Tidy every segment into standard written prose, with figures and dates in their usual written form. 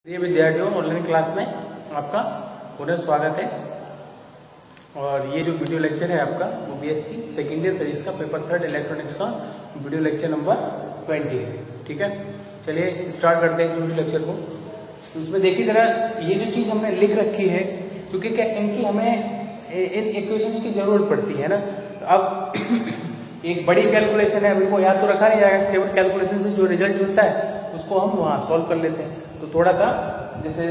प्रिय विद्यार्थियों, online class में आपका पुनः स्वागत है। और ये जो वीडियो लेक्चर है आपका वो बीएससी सेकेंड ईयर फिजिक्स का पेपर 3 इलेक्ट्रॉनिक्स का वीडियो लेक्चर नंबर 20 है। ठीक है, चलिए स्टार्ट करते हैं इस वीडियो लेक्चर को। तो इसमें देखिए जरा, ये जो चीज़ हमने लिख रखी है, क्योंकि क्या इनकी हमें इन इक्वेशंस की जरूरत पड़ती है ना। अब एक बड़ी कैलकुलेशन है, अभी को याद तो रखा नहीं जाएगा, केवल कैलकुलेशन से जो रिजल्ट मिलता है उसको हम वहाँ सॉल्व कर लेते हैं। तो थोड़ा सा जैसे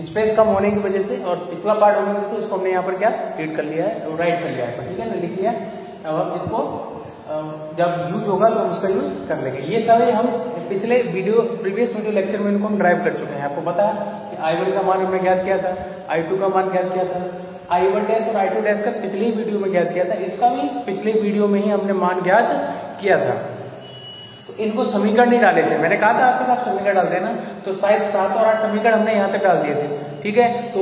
स्पेस कम होने की वजह से और पिछला पार्ट होने की वजह से उसको हमने यहाँ पर क्या रीड कर लिया है, राइट कर लिया है, ठीक है ना, लिख लिया। अब हम इसको जब यूज होगा तो हम उसका यूज कर लेंगे। ये सारे हम पिछले प्रीवियस वीडियो लेक्चर में इनको हम ड्राइव कर चुके हैं। आपको पता है कि I1 का मान हमने ज्ञात किया था, I2 का मान ज्ञात किया था, I1 डैश और I2 डैश का पिछले ही वीडियो में ज्ञात किया था, इसका भी पिछले वीडियो में ही हमने मान ज्ञात किया था। इनको समीकरण नहीं डाले थे, मैंने कहा था आपके साथ समीकरण डाल देना, तो शायद 7 और 8 समीकरण हमने यहाँ तक डाल दिए थे। ठीक है, तो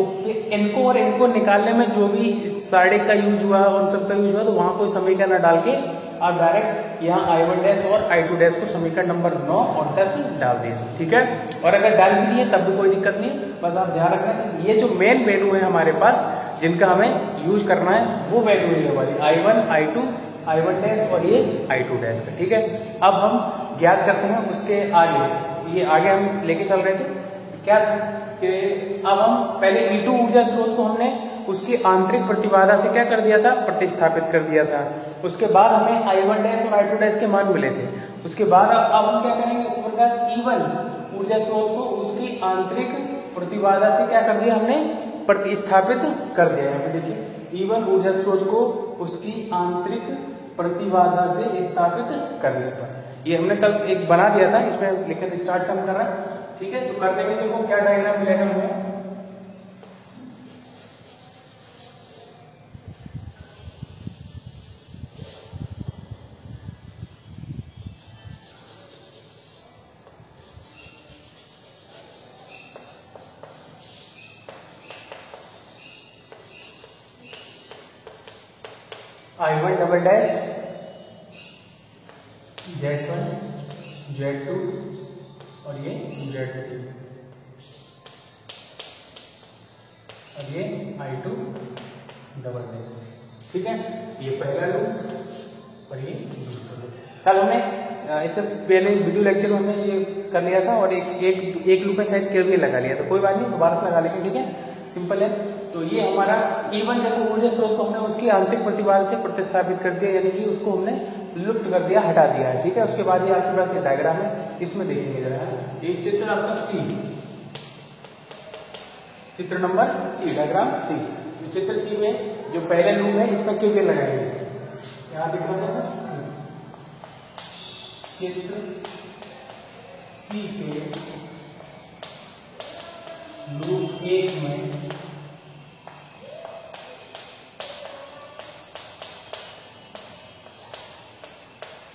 इनको और इनको निकालने में जो भी सारे का यूज हुआ, उन सब का यूज हुआ, तो वहां कोई समीकरण न डाल के आप डायरेक्ट यहाँ I1 डैश और I2 डैश को समीकरण नंबर 9 और 10 डाल दिए। ठीक है, और अगर डाल भी दिए तब भी कोई दिक्कत नहीं, बस आप ध्यान रखना कि ये जो मेन वैल्यू है हमारे पास जिनका हमें यूज करना है वो वैल्यू है हमारी I1, I1 डैश और ये I2 डैश का। ठीक है, अब हम ज्ञात करते हैं उसके आगे। ये आगे हम लेके चल रहे थे क्या कि अब हम पहले E2 ऊर्जा स्रोत को हमने उसकी आंतरिक प्रतिबाधा से क्या कर दिया था, प्रतिस्थापित कर दिया था। उसके बाद हमें I1 डैश और I2 डैश के मान मिले थे। उसके बाद अब हम क्या करेंगे, इस प्रकार E1 ऊर्जा स्रोत को उसकी आंतरिक प्रतिबाधा से क्या कर दिया, हमने प्रतिस्थापित कर दिया। यहाँ पे देखिए, E1 ऊर्जा स्रोत को उसकी आंतरिक प्रतिबाधा से स्थापित करने पर ये हमने कल एक बना दिया था, इसमें लेकर स्टार्ट से हम कर रहे हैं। ठीक है, तो करते हुए देखो क्या डायग्राम मिलेगा हमें। I1 double dash Z1 Z2 और ये Z3 और ये I2 डबल डैश। ठीक है, ये पहला लूप और ये दूसरा लूप। कल हमने इससे पहले वीडियो लेक्चर में हमने ये कर लिया था और एक लूप में शायद केवीएल लगा लिया था, कोई बात नहीं, दोबारा से लगा लेंगे। ठीक है, सिंपल है। तो ये हमारा E1 जब ऊर्जा स्रोत को हमने उसकी आंतरिक प्रतिबाधा से प्रतिस्थापित कर दिया, यानी कि उसको हमने लुप्त कर दिया, हटा दिया है। ठीक है, उसके बाद ये आपके पास ये डायग्राम है, इसमें देखेंगे जरा। ये चित्र आपका C, चित्र नंबर C, डायग्राम C। चित्र C में जो पहले लूप है इसमें केवीएल लगाएंगे। यहाँ दिख रहा है चित्र C के लूप 1 में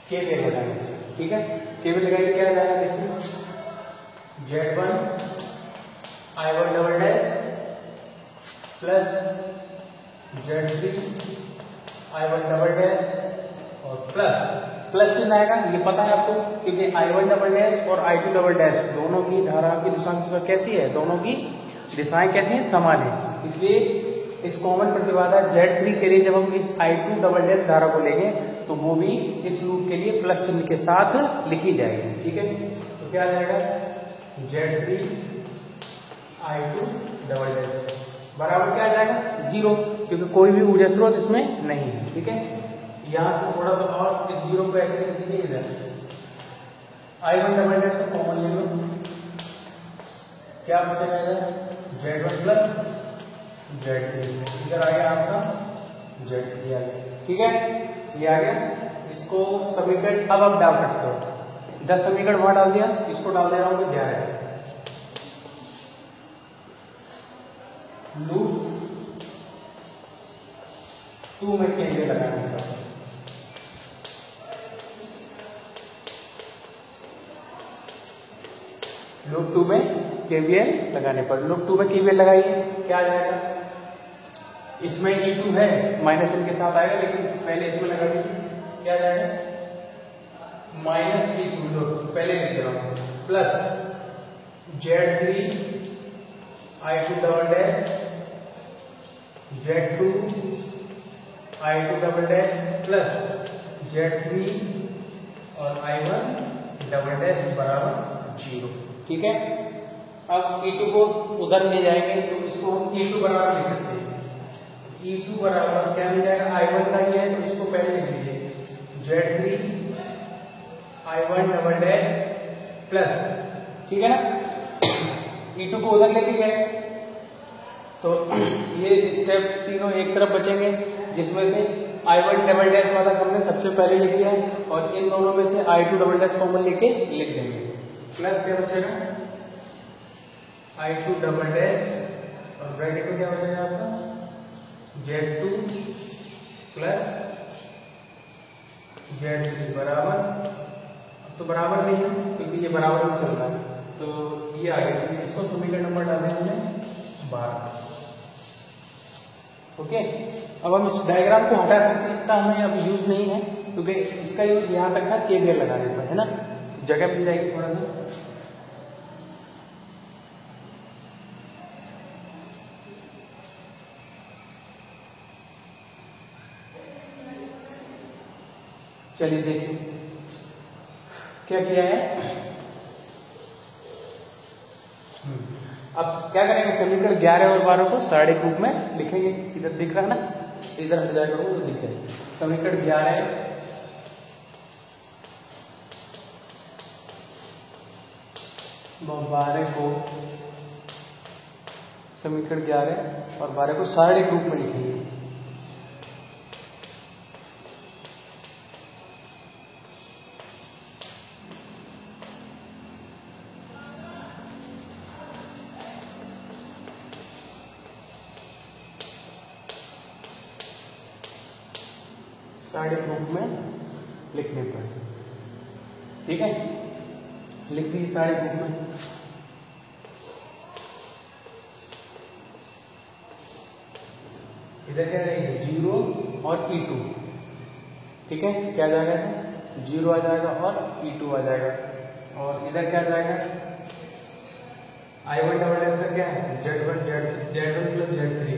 केवीएल लगाएंगे। ठीक है, केवीएल लगाएंगे, क्या जाएगा देखिए, Z1 I1 double dash plus Z3 I1 double dash और प्लस चिन्ह आएगा, ये पता है आपको, क्योंकि I1 डबल डैश और I2 डबल डैश दोनों की धारा की दिशा कैसी है, दोनों की दिशाएं कैसी हैं, समान है। इसलिए इस कॉमन प्रतिबाधा Z3 के लिए जब हम इस I2 डबल डैश धारा को लेंगे तो वो भी इस लूप के लिए प्लस चिन्ह के साथ लिखी जाएगी। ठीक है, तो क्या आ जाएगा, Z3 I2 डबल डैश बराबर क्या आ जाएगा, 0, क्योंकि कोई भी ऊर्जा स्रोत इसमें नहीं है। ठीक है, यहां से थोड़ा सा और इस 0 को ऐसे लिख दीजिए, इधर I1 डबल डैश को कॉमन ले लो, क्या बचेगा, Z1 प्लस Z3, इधर आ गया आपका Z3 आ गया। ठीक है, ये आ गया। इसको समीकरण अब आप डाल सकते हो, 10 समीकरण वहां डाल दिया, इसको डाल दे रहा हूं, 11 लूप 2 में केवीएल लगाने का। लूप 2 में केवीएल लगाने पर, लूप 2 में केवीएल लगाइए, क्या आ जाएगा, इसमें E2 है, माइनस इनके साथ आएगा, लेकिन पहले इसमें लगा दीजिए, क्या आ जाएगा, माइनस E2 पहले लिख रहा हूं, plus Z3 I2 double dash Z2 I2 double dash plus Z3 और I1 डबल डैश बराबर 0। ठीक है, अब E2 को उधर ले जाएंगे तो इसको हम E2 बराबर लिख सकते हैं। E2 बराबर क्या मिल जाएगा, I1 का ही है तो इसको पहले लिख लीजिए Z3 I1 double dash plus, ठीक है ना, E2 को उधर लेके गए तो ये स्टेप तीनों एक तरफ बचेंगे, जिसमें से I1 डबल डैश वाला हमने सबसे पहले लिख दिया है और इन दोनों में से I2 डबल डैश कॉमन लेके लिख देंगे। प्लस क्या बचेगा I2 डबल डैश और ब्रैकेट में क्या बचेगा आपका Z2 प्लस Z3 बराबर, अब तो बराबर नहीं है क्योंकि ये बराबर में चल रहा है तो ये आ गया, इसको समीकरण नंबर डाल देंगे हमने 12। ओके, अब हम इस डायग्राम को हटा सकते हैं, इसका हमें अब यूज नहीं है क्योंकि इसका यूज यहाँ तक था KVL लगाने पर, है ना, जगह मिल जाएगी थोड़ा सा। चलिए देखिए क्या किया है। अब क्या करेंगे, समीकरण 11 और 12 को सारे ग्रुप में लिखेंगे। इधर दिख रहा है ना, इधर हट जाएगा तो दिख रहा है। समीकरण 11 12 को, समीकरण 11 और 12 को सारे ग्रुप में लिखेंगे। सारे ग्रुप में लिखने पर, ठीक है, लिख दी सारे ग्रुप में। इधर क्या रहेगी 0 और E2, ठीक है, क्या जाएगा 0 आ जाएगा और E2 आ जाएगा, और इधर क्या जाएगा I1 डबल डैश का क्या है Z1 प्लस Z3।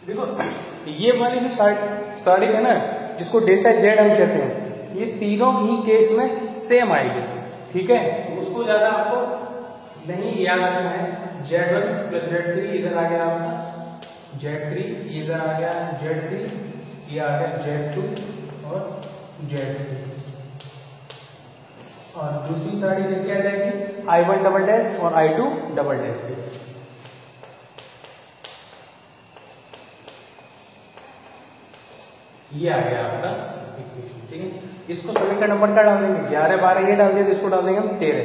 देखो ये वाली जो साड़ी है ना, जिसको डेल्टा Z हम कहते हैं, ये तीनों ही केस में सेम आएगी, ठीक है, उसको ज्यादा आपको नहीं याद रखना है। Z1 प्लस Z3 इधर आ गया आपका, Z3 इधर आ गया Z3, ये आ गया Z2 और Z3, और दूसरी साड़ी किसकी आ जाएगी I1 डबल डैश और I2 डबल डैश की। ये आ गया आपका इक्वेशन, ठीक है, इसको समीकरण नंबर क्या डाल देंगे 11 12 ये डाल दिया तो इसको डाल देंगे हम 13,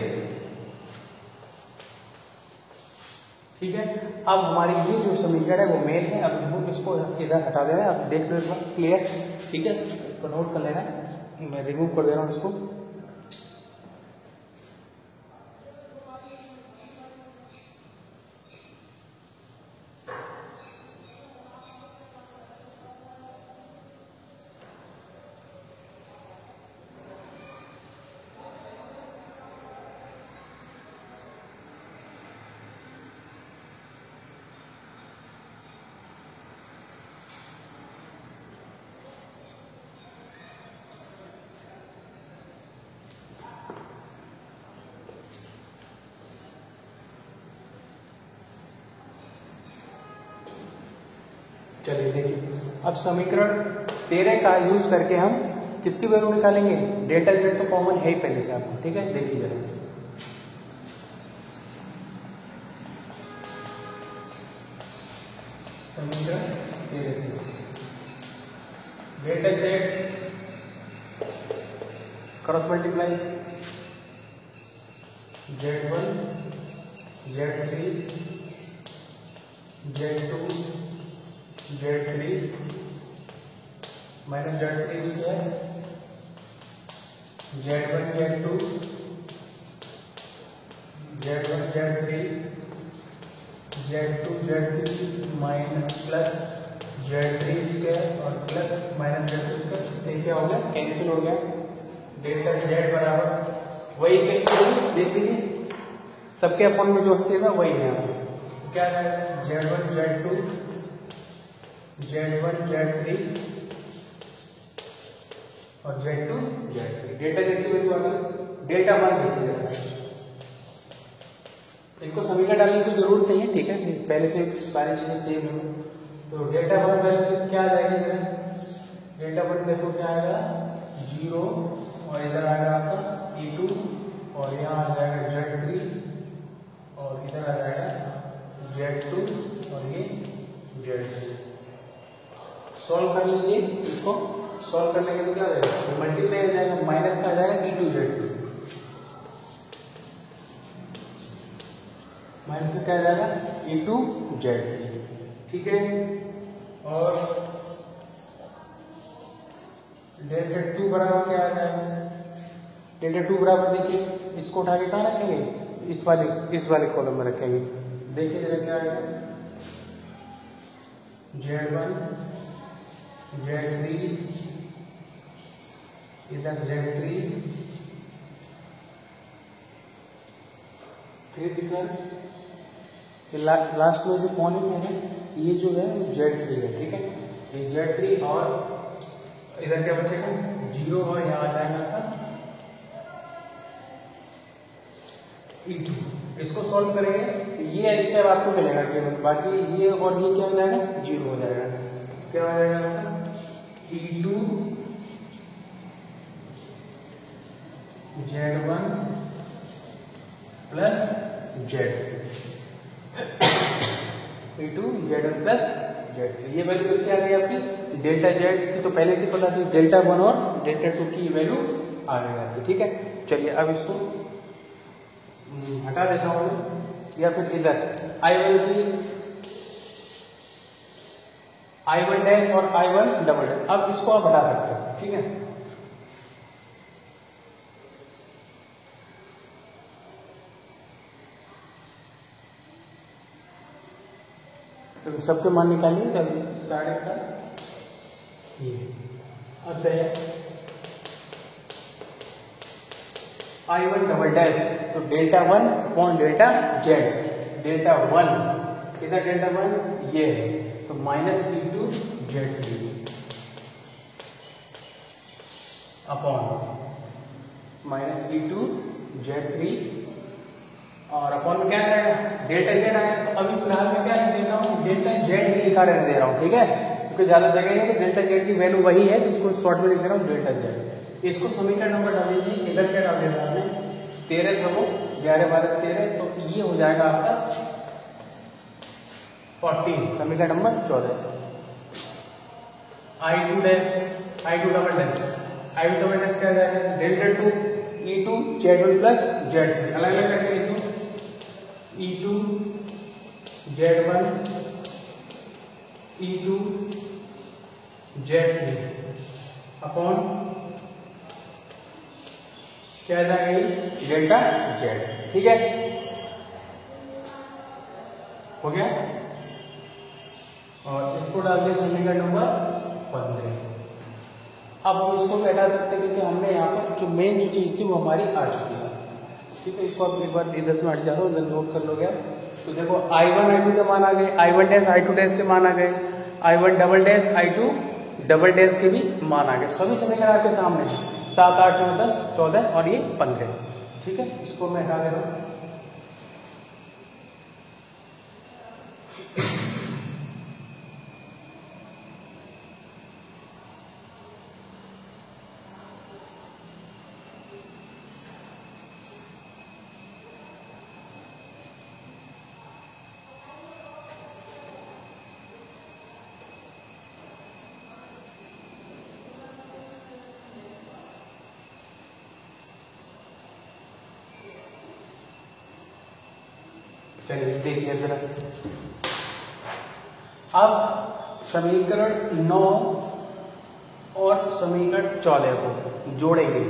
ठीक है। अब हमारी ये जो समीकरण है वो मेन है, अब हम इसको इधर हटा दे रहे हैं, अब देख लो एक बार क्लियर, ठीक है, इसको नोट कर लेना है, मैं रिमूव कर दे रहा हूँ इसको। चलिए देखिए, अब समीकरण 13 का यूज करके हम किसकी वैल्यू निकालेंगे, डेल्टा Z तो कॉमन है ही पहले से आपको, ठीक है, देखिए जरा। समीकरण 13 से delta Z cross multiply Z1 Z3 Z2 Z3 minus Z3 square Z1 Z2 Z1 Z3 Z2 Z3 minus plus Z3 square और प्लस माइनस Z2 स्क्वायर, क्या हो गया कैंसिल हो गया, डेल्टा Z बराबर वही इक्वेशन देख लीजिए, सबके अपन में जो हंसेगा वही है। क्या है Z1 Z2 Z1 Z3 और Z2 Z3। डेल्टा Z की वैल्यू आ गई, डेल्टा 1 देखिए, इनको समीकरण डालने की जरूरत नहीं है, ठीक है, पहले से सारी चीजें सेम है। तो डेल्टा 1 वैल्यू क्या आ जाएगी जरा, डेल्टा 1 देखो क्या आएगा 0 और इधर आएगा आपका E2 और यहाँ आ जाएगा Z3 और इधर आ जाएगा Z2 और ये Z3। सॉल्व कर लीजिए, इसको सॉल्व करने के लिए क्या हो जाएगा, मल्टीप्लाई हो जाएगा, माइनस का आ जाएगा E2 Z2, माइनस से क्या आ जाएगा E2 Z3, ठीक है। और डेल्टा 2 बराबर क्या आ जाएगा, डेल्टा 2 बराबर देखिए, इसको उठा के कहाँ रखेंगे, इस वाले कॉलम में रखेंगे। देखिए जरा क्या आएगा, Z1 Z3 इधर Z3 फिर इधर लास्ट में जो कॉलम में है ये जो है वो Z3 है, ठीक है, ये Z3 और इधर क्या बचेगा 0 और यहाँ आ जाएगा आपका E2। इसको सॉल्व करेंगे ये स्टेप आपको मिलेगा केवल, बाकी ये और ये क्या हो जाएगा 0 हो जाएगा। क्या हो जाएगा E2 Z1 plus Z3, E2 Z1 plus Z3। ये वैल्यू किसकी आ गई आपकी, डेल्टा Z की तो पहले से पता थी, डेल्टा 1 और डेल्टा 2 की वैल्यू आ गई आपकी, ठीक है। चलिए अब इसको हटा देता हूँ, या फिर इधर I1 की I1 डैश और I1 डबल डैश, अब इसको आप हटा सकते हो, ठीक है। तो सबके मान निकालिए, तब साढ़े का ये अतः I1 डबल डैश, तो delta 1 upon delta Z, delta 1 इधर डेल्टा 1 ये है, तो minus E2 Z3 upon minus E2 Z3 और अपॉन में क्या आएगा डेल्टा Z आएगा। तो अभी फिलहाल मैं क्या दे रहा हूँ, डेल्टा Z ही लिखा रहने दे रहा हूँ, ठीक है, क्योंकि ज्यादा जगह है तो डेल्टा Z की वैल्यू वही है, तो इसको शॉर्ट में लिख दे रहा हूँ डेल्टा Z। इसको समीकरण नंबर डाल दीजिए, इधर क्या डाल देना हमने 13 था वो 11 12 13, तो ये हो जाएगा आपका 14, समीकरण number 14। I2 dash I2 double dash, I2 double dash क्या जाएगा delta 2 E2 Z1 plus Z3, अलग अलग करके लिखो E2 Z1 E2 Z3 upon क्या जाएगा डेल्टा Z, ठीक है, हो गया। और इसको डाल दिया समीकरण नंबर 15। अब हम इसको भी हटा सकते हैं, क्योंकि हमने यहाँ पर जो मेन जो चीज थी वो हमारी आ चुकी है, ठीक है। इसको आप एक बार 10 में हट जाता हूँ, नोट कर लोगे। तो देखो I1 I2 के मान आ गए, I1 डैश I2 डैश के मान आ गए, I1 double dash I2 double dash के भी मान आ गए, सभी समीकरण आपके सामने 7 8 9 10 14 और ये 15, ठीक है। इसको मैं हटा दे रहा हूँ। चलिए देखिए जरा, अब समीकरण 9 और समीकरण 14 को जोड़ेंगे,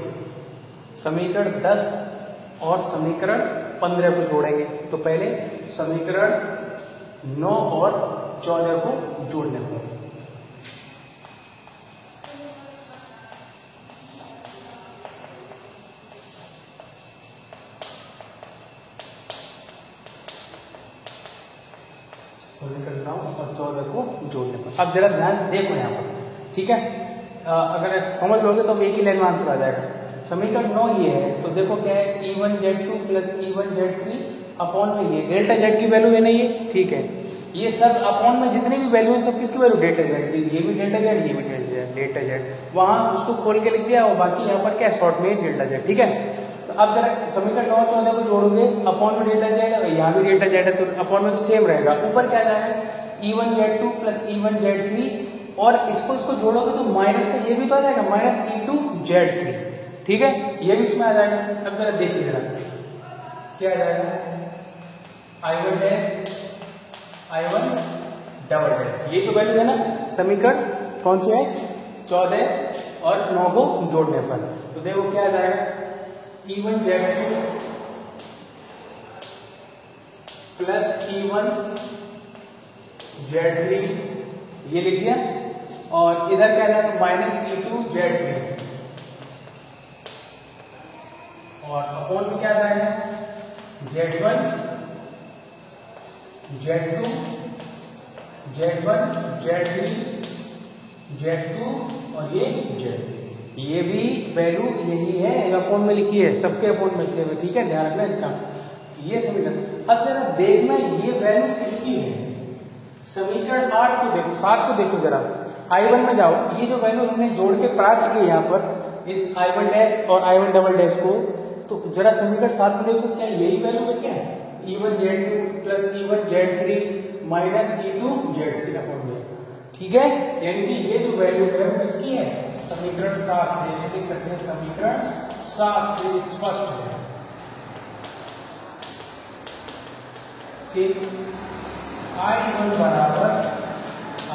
समीकरण 10 और समीकरण 15 को जोड़ेंगे। तो पहले समीकरण 9 और 14 को जोड़ने को, समीकरण 9 और 14 को जोड़ने पर। अब जरा ध्यान से देखो यहाँ पर, ठीक है। अगर समझ लोगे तो एक ही लाइन में आंसर आ जाएगा। समीकरण 9 ये है, तो देखो क्या है, E1Z2 प्लस E1Z3 अपॉन में ये डेल्टा जेड की वैल्यू है ना, ये ठीक है। ये सब अपॉन में जितनी भी वैल्यू है सब किसकी वैल्यू, डेल्टा जेड, ये भी डेल्टा जेड, ये भी डेल्टा जेड, वहां उसको खोल के लिख दिया और बाकी यहाँ पर क्या शॉर्ट में डेल्टा जेड, ठीक है। तो अब जरा समीकरण 9 14 को जोड़ोगे, अपॉन में डेल्टा जेड और यहाँ भी डेल्टा जेड है, तो अपॉन में तो सेम रहेगा। ऊपर क्या जाएगा, E1Z2 प्लस E1Z3, और इसको जोड़ोगे तो माइनस का ये भी तो आ जाएगा, माइनस E2Z3, ठीक है, ये भी उसमें आ जाएगा। अब जरा देखिए जरा क्या आ जाएगा, I1 dash I1 double dash, ये जो वैल्यू है ना समीकरण कौन से है, 14 और 9 को जोड़ने पर, तो देखो क्या आ जाएगा, E1Z2 प्लस E1Z3 ये लिख दिया, और इधर क्या जाएगा माइनस E2Z3, और अपॉन में क्या जाएगा Z1 Z2 Z1 Z3 Z2 और ये Z3, ये भी वैल्यू यही है, अपॉन में लिखी है, सबके अपॉन में सेम है, ठीक है, ध्यान रखना इसका। ये समीकरण अब जरा देखना ये वैल्यू किसकी है, समीकरण 8 को देखो, 7 को देखो जरा, I1 में जाओ, ये जो वैल्यू हमने जोड़ के प्राप्त की यहाँ पर इस I1 डैश और I1 डबल डैश को, तो जरा समीकरण 7 को देखो, क्या यही वैल्यू है, क्या है E1Z2 plus E1Z3 minus E2Z3 upon में, ठीक है, यानी कि ये जो वैल्यू है वो किसकी है, समीकरण 7 से, देख सकते हैं समीकरण 7 से स्पष्ट है कि I1 बराबर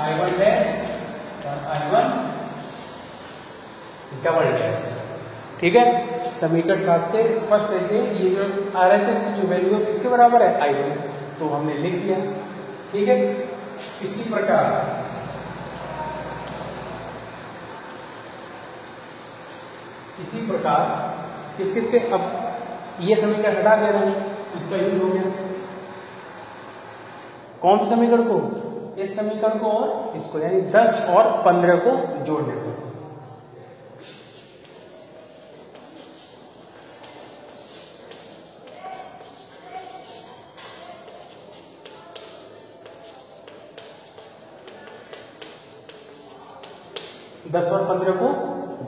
I1 डैश और I1 डबल डैश, ठीक है, समीकरण 7 से स्पष्ट है कि ये जो RHS की जो वैल्यू है किसके बराबर है, I1, तो हमने लिख दिया, ठीक है। इसी प्रकार किस किस के, अब ये समीकरण हटा दे रहे हैं, इसका यूज हो गया, कौन से समीकरण को, इस समीकरण को और इसको, यानी 10 और 15 को जोड़ने को। दस और 15 को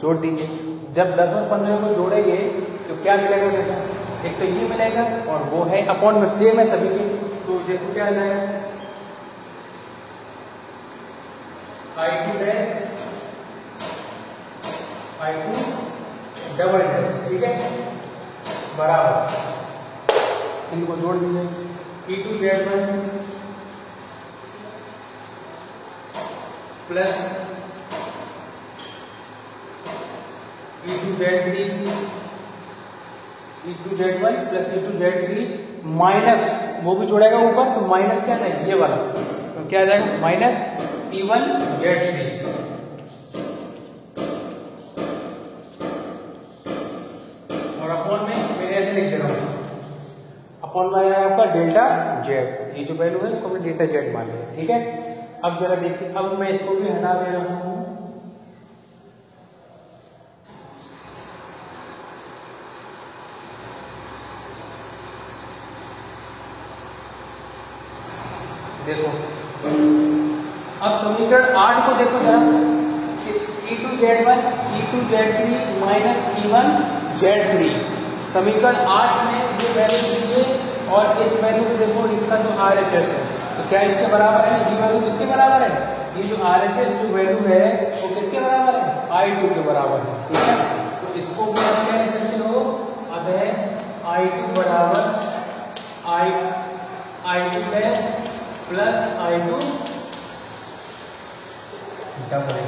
जोड़ दीजिए, जब 10 और 15 को जोड़ेंगे तो क्या मिलेगा, देखो एक तो ये मिलेगा और वो है अपॉन में सेम है सभी के, तो देखो क्या आ जाएगा, I2 dash I2 double dash, ठीक है, बराबर, इनको जोड़ दीजिए, E2Z1 plus E2Z1 plus E2Z3 minus, वो भी जोड़ेगा ऊपर, तो माइनस क्या है ये वाला, तो क्या आ जाएगा माइनस E1Z3, और अपॉन में मैं ऐसे लिख दे रहा हूँ, अपॉन में आया आपका डेल्टा जेड, ये जो वैल्यू है इसको हमने डेल्टा जेड मान लिया, ठीक है। अब जरा देखिए, अब मैं इसको भी हटा दे रहा हूँ, देखो अब समीकरण 8 को देखो जरा, E2Z1 E2Z3 माइनस E1Z3, समीकरण 8 में ये वैल्यू दीजिए और इस वैल्यू को देखो, इसका जो RHS है तो क्या इसके बराबर है, ये वैल्यू किसके बराबर है, ये जो RHS जो वैल्यू है वो किसके बराबर है, I2 के बराबर है, ठीक है। तो इसको भी आप कह सकते हो, अब है I2 बराबर I2 dash plus I2 double,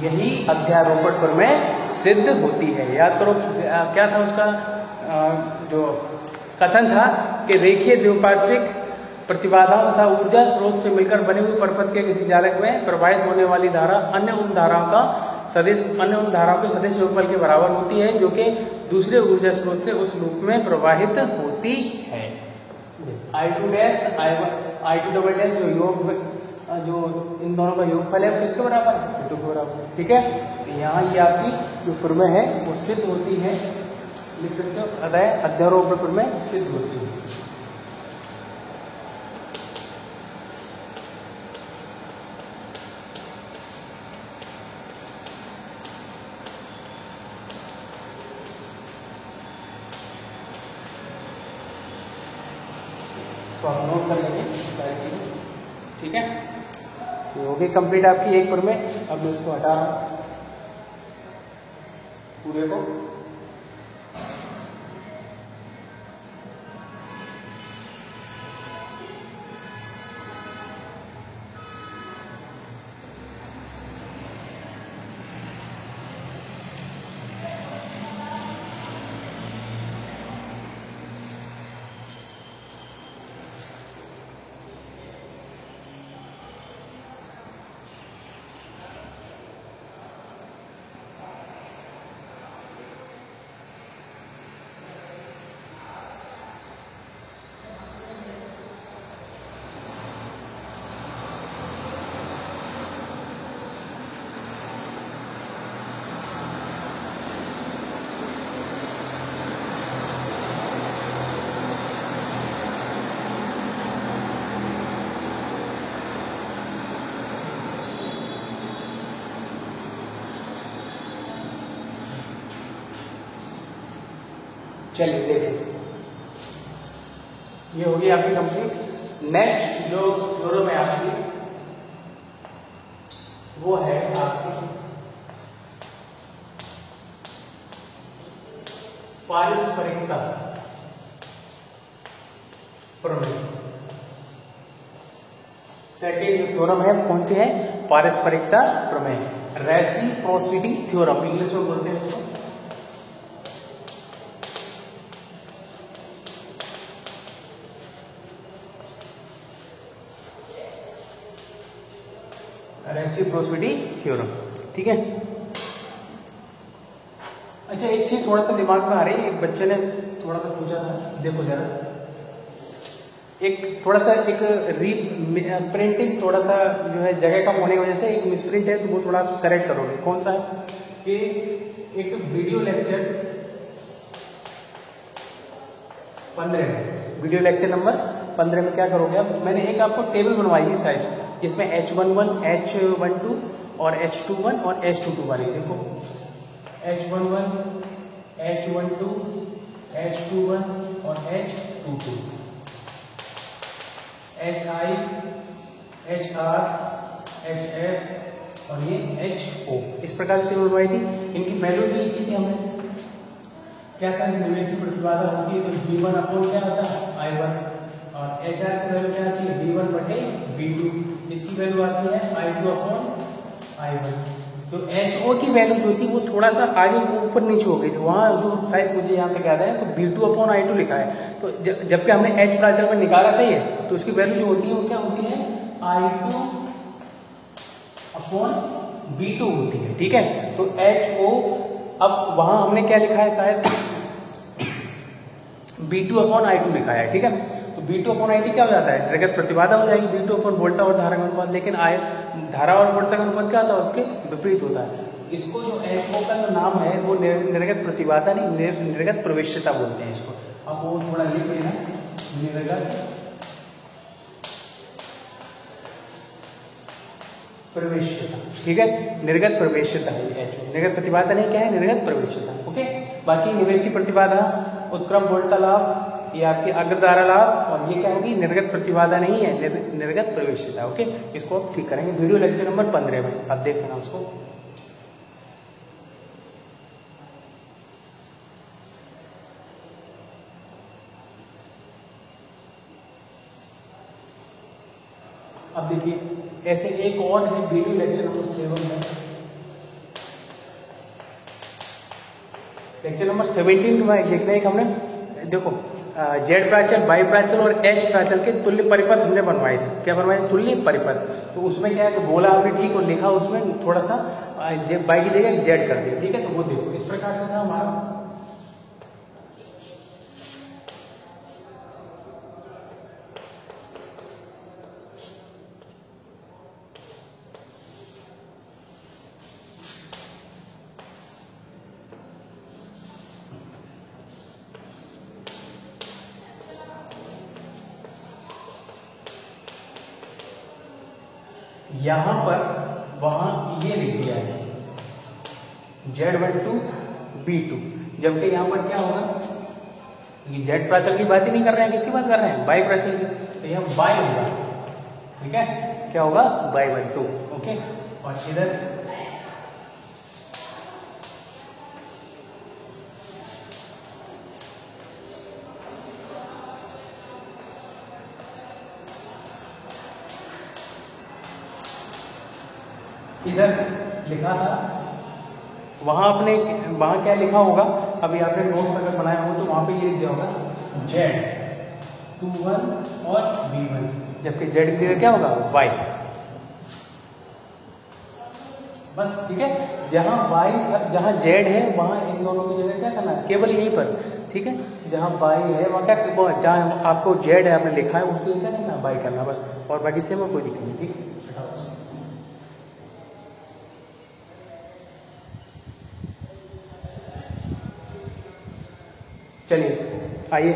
यही अध्यारोपण पर में सिद्ध होती है। याद करो क्या था उसका जो कथन था कि रेखीय द्विपार्श्विक प्रतिबाधाओं तथा ऊर्जा स्रोत से मिलकर बने हुए परपथ के किसी जालक में प्रवाहित होने वाली धारा अन्य उन धाराओं के सदिश योगफल के बराबर होती है जो कि दूसरे ऊर्जा स्रोत से उस लूप में प्रवाहित होती है। I2 dash I2 double dash जो योग जो इन दोनों का योगफल है वो किसके बराबर है, V2 के बराबर। ठीक है, तो यहाँ ये आपकी जो प्रमेय है वो सिद्ध होती है, लिख सकते हो, अध्यारोप प्रमेय सिद्ध होती है। तो आप नोट कर लेंगे सारी चीजें। ठीक है, ये हो गई कंप्लीट आपकी एक प्रमेय। अब मैं इसको हटा रहा हूं पूरे को। चलिए देखिए, ये होगी आपकी कंप्लीट। नेक्स्ट जो थ्योरम है आपकी वो है आपकी पारस्परिकता प्रमेय। सेकेंड जो थ्योरम है कौन सी है, पारस्परिकता प्रमेय, रेसिप्रोसिटी थ्योरम इंग्लिश में बोलते हैं इसको। Reciprocity theorem. ठीक है, अच्छा एक चीज थोड़ा सा दिमाग में आ रही है, एक बच्चे ने थोड़ा सा पूछा था, देखो जरा, एक थोड़ा सा एक प्रिंटिंग थोड़ा सा जो है जगह कम होने की वजह से एक मिसप्रिंट है, तो वो थोड़ा करेक्ट करोगे। कौन सा है कि एक वीडियो लेक्चर 15 में, वीडियो लेक्चर नंबर 15 में क्या करोगे आप, मैंने एक आपको टेबल बनवाई है शायद, जिसमें H11, H12 और H21 और H22 वाली, देखो H11, H12, H21 और H22, HI, HR, HF और ये HO, इस प्रकार से टेबल बनवाई थी। इनकी वैल्यू भी लिखी थी हमने, क्या था, निवेशी प्रतिबाधा होती है तो V1 अपॉन क्या होता है I1, और HR की वैल्यू क्या आती है V1 बटे V2, इसकी वैल्यू आती है I2 अपॉन I1। तो HO की वैल्यू जो थी वो थोड़ा सा आगे ऊपर नीचे हो गई थी, वहाँ जो शायद मुझे यहाँ तक याद है तो V2 अपॉन I2 लिखा है, तो जबकि हमने H प्राचल में निकाला सही है, तो उसकी वैल्यू जो होती है वो क्या होती है I2 अपॉन V2 होती है। ठीक है, तो HO, अब वहां हमने क्या लिखा है, शायद V2 अपॉन I2 लिखा है। ठीक है, तो V2 अपॉन I2 क्या हो जाता है, निर्गत प्रतिबाधा हो जाएगी, V2 अपॉन वोल्टा और धारा का अनुपात, लेकिन धारा और वोल्टा का अनुपात क्या होता है, उसके विपरीत होता है। इसको जो HO का जो नाम है वो निर्गत प्रतिबाधा नहीं, निर्गत प्रवेश्यता बोलते हैं इसको। अब वो थोड़ा लिख लेना, निर्गत प्रवेश्यता। ठीक है, निर्गत प्रवेश्यता है HO, निर्गत प्रतिबाधा नहीं, क्या है निर्गत प्रवेश्यता। ओके, बाकी निवेशी प्रतिबाधा, उत्क्रम वोल्टा लाभ, ये आपकी अग्रधारा लाभ, और ये क्या होगी निर्गत प्रतिबाधा नहीं है, निर्गत प्रवेश्यता। ओके, इसको आप ठीक करेंगे वीडियो लेक्चर नंबर 15 में, आप देख लेना उसको। अब देखिए ऐसे एक और है वीडियो लेक्चर नंबर 7 में, लेक्चर नंबर 17 में देखना है कि हमने देखो जेड प्राचल, वाई प्राचल और एच प्राचल के तुल्य परिपथ हमने बनवाए थे। क्या बनवाए थे, तुल्य परिपथ। तो उसमें क्या है कि बोला आपने ठीक और लिखा उसमें थोड़ा सा वाई की जगह जेड कर दिया। ठीक है, तो वो देखो इस प्रकार से था हमारा। यहां पर वहां ये लिख दिया है Z12 B2, जबकि यहां पर क्या होगा, ये जेड प्राचल की बात ही नहीं कर रहे हैं, किसकी बात कर रहे हैं, बाई प्राचल की, तो यह बाई होगा, ठीक है, क्या होगा Y12, ओके। और इधर लिखा था, वहां क्या लिखा होगा, अभी आपने नोट्स अगर बनाया हो तो वहां पे ये लिख दिया होगा Z21 और B1, जबकि Z की जगह क्या होगा Y, बस, ठीक है। जहां Y जहां Z है वहां इन दोनों की जगह क्या करना है, केवल यहीं पर, ठीक है, जहां Y है वहां क्या, जहां आपको Z है आपने लिखा है उसकी जगह क्या करना है, Y करना, बस, और बाकी सेम है, कोई दिक्कत नहीं, ठीक है। चलिए आइए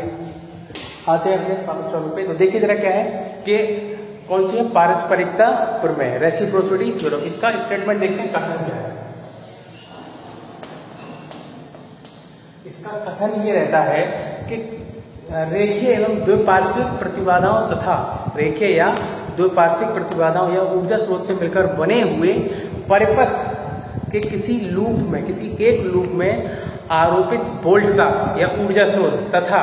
आते हैं अपने वापस टॉपिक पे। तो देखिए जरा क्या है कि कौन सी है, पारस्परिकता प्रमेय, रेसिप्रोसिटी थ्योरम। इसका स्टेटमेंट देखते हैं, कथन क्या है। इसका कथन ये रहता है कि रेखीय एवं द्विपार्श्विक प्रतिबाधाओं तथा रेखीय या द्विपार्श्विक प्रतिबाधाओं या ऊर्जा स्रोत से मिलकर बने हुए परिपथ के किसी लूप में, किसी एक लूप में आरोपित वोल्टता या ऊर्जा स्रोत तथा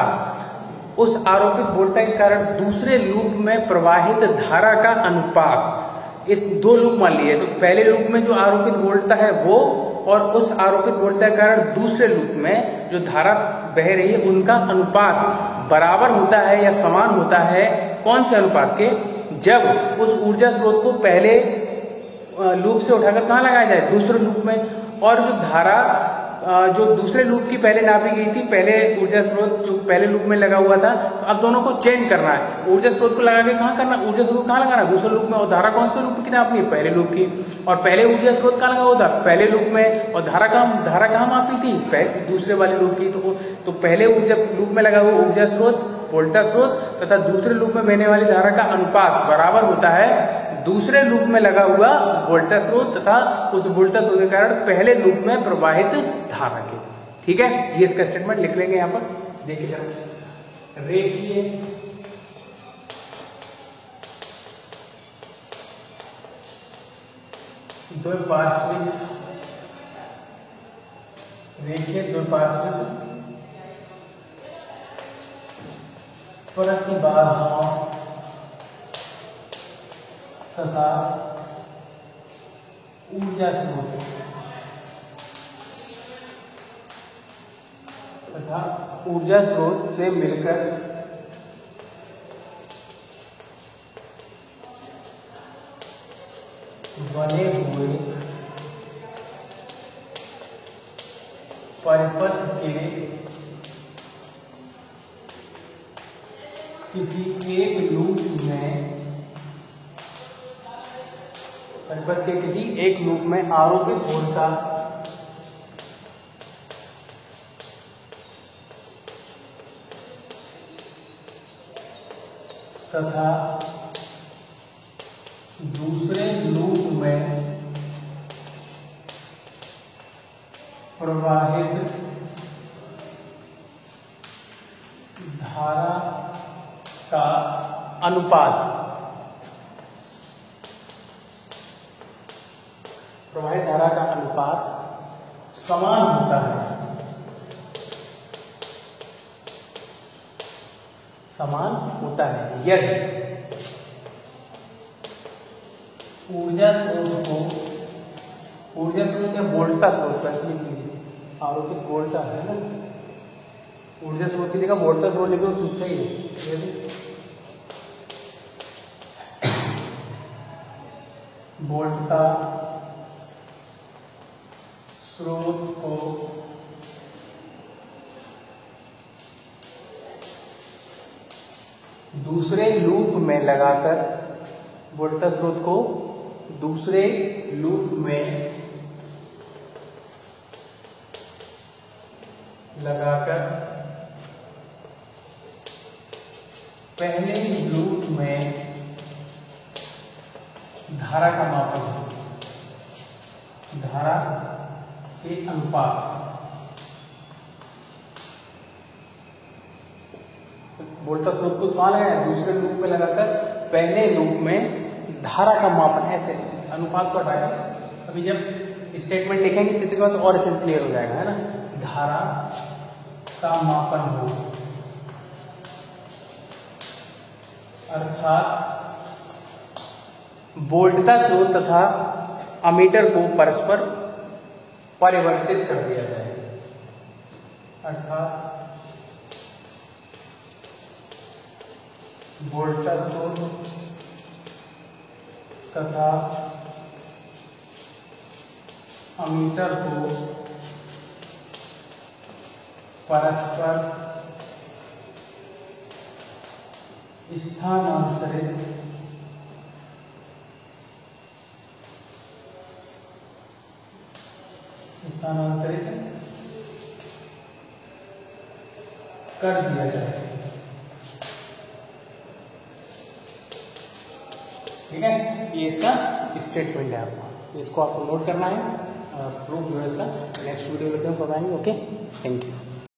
उस आरोपित वोल्टता के कारण दूसरे लूप में प्रवाहित धारा का अनुपात, इस दो लूप मान लिए, तो पहले लूप में जो आरोपित वोल्टता है वो, और उस आरोपित वोल्टता के कारण दूसरे लूप में जो धारा बह रही है उनका अनुपात बराबर होता है या समान होता है। कौन से अनुपात के, जब उस ऊर्जा स्रोत को पहले लूप से उठाकर कहाँ लगाया जाए, दूसरे लूप में, और जो धारा जो दूसरे लूप की पहले नापी गई थी, पहले ऊर्जा स्रोत जो पहले लूप में लगा हुआ था, तो अब दोनों को चेंज करना है, ऊर्जा स्रोत को लगा के कहाँ करना, ऊर्जा स्रोत को कहाँ लगाना, दूसरे लूप में, और धारा कौन से लूप की नापनी है, पहले लूप की, और पहले ऊर्जा स्रोत कहाँ लगा हुआ था, पहले लूप में, और धारा कहाँ मापी थी, दूसरे वाले लूप की, तो पहले ऊर्जा लूप में लगा हुआ ऊर्जा स्रोत, वोल्टा स्रोत तथा दूसरे लूप में बहने वाली धारा का अनुपात बराबर होता है दूसरे लूप में लगा हुआ वोल्टा स्रोत तथा उस वोल्टा स्रोत के कारण पहले लूप में प्रवाहित धारा के, ठीक है। ये इसका स्टेटमेंट लिख लेंगे यहां पर, देखिए जरा, रेखीय द्विपार्श्विक प्रतिबाधाओं तथा ऊर्जा स्रोत से मिलकर बने हुए परिपथ के किसी एक लूप में, परिपथ के किसी एक लूप में आरोपित वोल्टता तथा दूसरे लूप में प्रवाहित धारा का अनुपात, प्रवाहित धारा का अनुपात समान होता है, यदि ऊर्जा स्रोत या वोल्टा स्रोत का, आरोपित वोल्टा है ना, ऊर्जा स्रोत की जगह वोल्टा स्रोत लिखो तो सही है। वोल्टा स्रोत को दूसरे लूप में लगाकर, वोल्टा स्रोत को दूसरे लूप में लगाकर पहले लूप में धारा का मापन है, धारा के अनुपात। बोलता स्रोत को कहाँ लगाया, दूसरे लूप में लगाकर पहले लूप में धारा का मापन, ऐसे अनुपात को हटाया। अभी जब स्टेटमेंट लिखेंगे चित्र के बाद और अच्छे से क्लियर हो जाएगा, है ना। धारा का मापन हो, अर्थात वोल्ट का स्रोत तथा अमीटर को परस्पर परिवर्तित कर दिया जाए, अर्थात वोल्ट का स्रोत तथा अमीटर को परस्पर स्थानांतरित कर दिया जाए। ठीक है, ये इसका स्टेटमेंट है आपका, इसको आपको नोट करना है। प्रूफ जो है इसका नेक्स्ट वीडियो में बताएंगे। Okay, thank you.